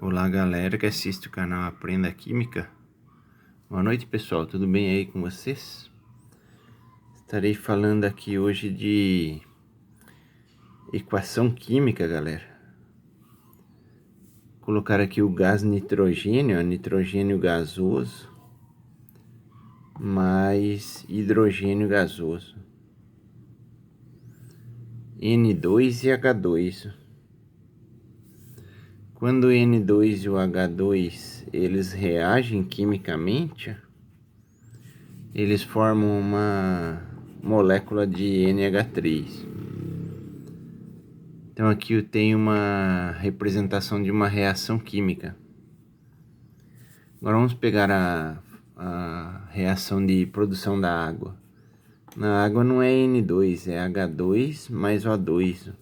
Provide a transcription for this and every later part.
Olá galera que assiste o canal Aprenda Química. Boa noite pessoal, tudo bem aí com vocês? Estarei falando aqui hoje de equação química, galera. Colocar aqui o gás nitrogênio, nitrogênio gasoso mais hidrogênio gasoso, N2 e H2. Quando o N2 e o H2 eles reagem quimicamente, eles formam uma molécula de NH3. Então aqui eu tenho uma representação de uma reação química. Agora vamos pegar a reação de produção da água. Na água não é N2, é H2 mais O2.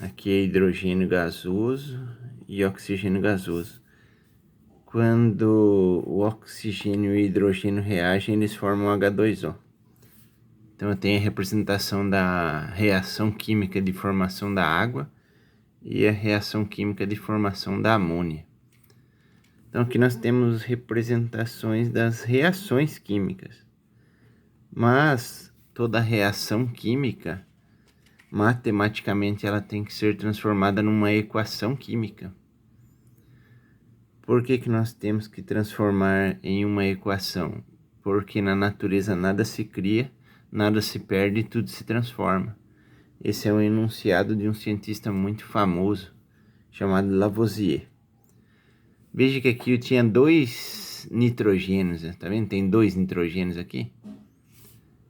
Aqui é hidrogênio gasoso e oxigênio gasoso. Quando o oxigênio e o hidrogênio reagem, eles formam H2O. Então eu tenho a representação da reação química de formação da água e a reação química de formação da amônia. Então aqui nós temos representações das reações químicas. Mas toda reação química, matematicamente ela tem que ser transformada numa equação química. Por que nós temos que transformar em uma equação? Porque na natureza nada se cria, nada se perde e tudo se transforma. Esse é um enunciado de um cientista muito famoso, chamado Lavoisier. Veja que aqui eu tinha dois nitrogênios, tá vendo? Tem dois nitrogênios aqui.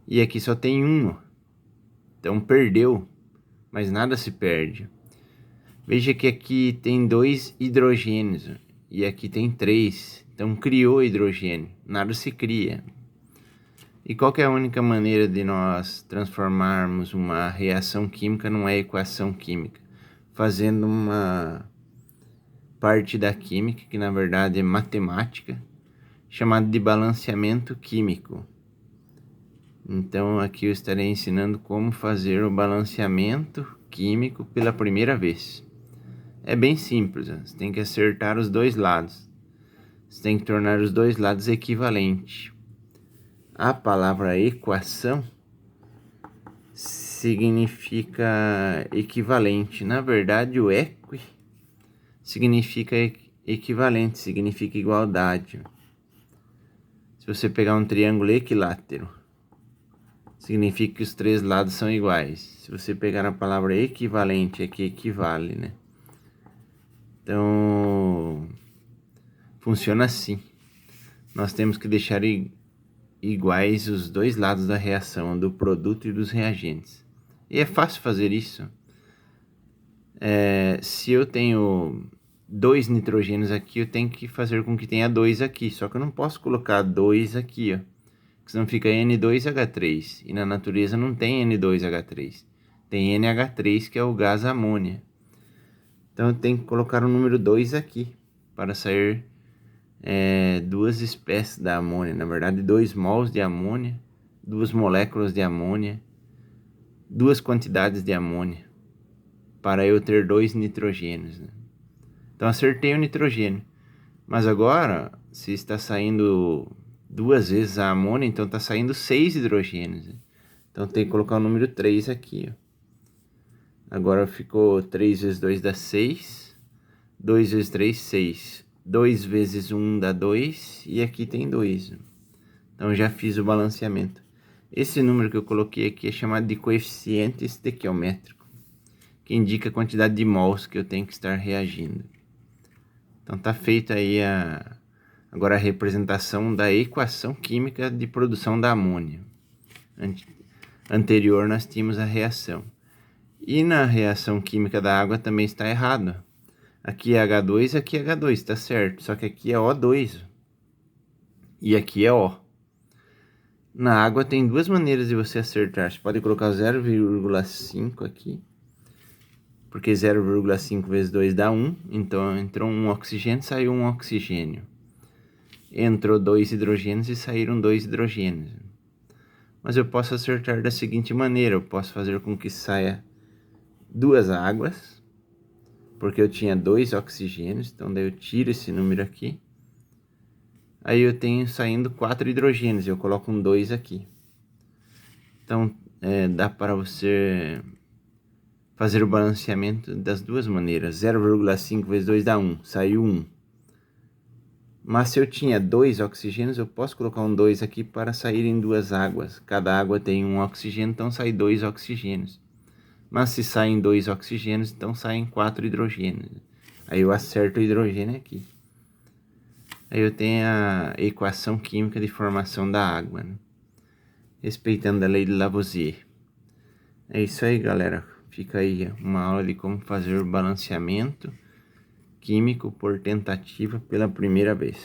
E aqui só tem um. Então perdeu, mas nada se perde. Veja que aqui tem dois hidrogênios e aqui tem três. Então criou hidrogênio, nada se cria. E qual que é a única maneira de nós transformarmos uma reação química numa equação química? Fazendo uma parte da química, que na verdade é matemática, chamada de balanceamento químico. Então aqui eu estarei ensinando como fazer o balanceamento químico pela primeira vez. É bem simples, você tem que acertar os dois lados. Você tem que tornar os dois lados equivalentes. A palavra equação significa equivalente. Na verdade, o equi significa equivalente, significa igualdade. Se você pegar um triângulo equilátero, significa que os três lados são iguais. Se você pegar a palavra equivalente, é que equivale, né? Então, funciona assim. Nós temos que deixar iguais os dois lados da reação, do produto e dos reagentes. E é fácil fazer isso. Se eu tenho dois nitrogênios aqui, eu tenho que fazer com que tenha dois aqui. Só que eu não posso colocar dois aqui, ó. Porque senão fica N2H3. E na natureza não tem N2H3. Tem NH3, que é o gás amônia. Então eu tenho que colocar o número 2 aqui, para sair duas espécies da amônia. Na verdade, 2 mols de amônia, 2 moléculas de amônia, 2 quantidades de amônia, para eu ter 2 nitrogênios, né? Então acertei o nitrogênio. Mas agora, se está saindo 2 vezes a amônia, então está saindo 6 hidrogênios, né? Então tem que colocar o número 3 aqui, ó. Agora ficou 3 vezes 2 dá 6. 2 vezes 3, 6. 2 vezes 1 dá 2. E aqui tem 2. Então já fiz o balanceamento. Esse número que eu coloquei aqui é chamado de coeficiente estequiométrico, que indica a quantidade de mols que eu tenho que estar reagindo. Então tá feita aí agora a representação da equação química de produção da amônia. Anterior nós tínhamos a reação. E na reação química da água também está errado. Aqui é H2, aqui é H2, tá certo. Só que aqui é O2 e aqui é O. Na água tem duas maneiras de você acertar. Você pode colocar 0,5 aqui, porque 0,5 vezes 2 dá 1. Então entrou um oxigênio, saiu um oxigênio. Entrou 2 hidrogênios e saíram 2 hidrogênios. Mas eu posso acertar da seguinte maneira, eu posso fazer com que saia 2 águas, porque eu tinha 2 oxigênios, então daí eu tiro esse número aqui. Aí eu tenho saindo 4 hidrogênios, eu coloco um 2 aqui. Então, dá para você fazer o balanceamento das duas maneiras. 0,5 vezes 2 dá 1, saiu 1. Mas se eu tinha 2 oxigênios, eu posso colocar um 2 aqui para sair em 2 águas. Cada água tem um oxigênio, então sai 2 oxigênios. Mas se saem 2 oxigênios, então saem 4 hidrogênios. Aí eu acerto o hidrogênio aqui. Aí eu tenho a equação química de formação da água, né? Respeitando a lei de Lavoisier. É isso aí, galera. Fica aí uma aula de como fazer o balanceamento químico por tentativa pela primeira vez.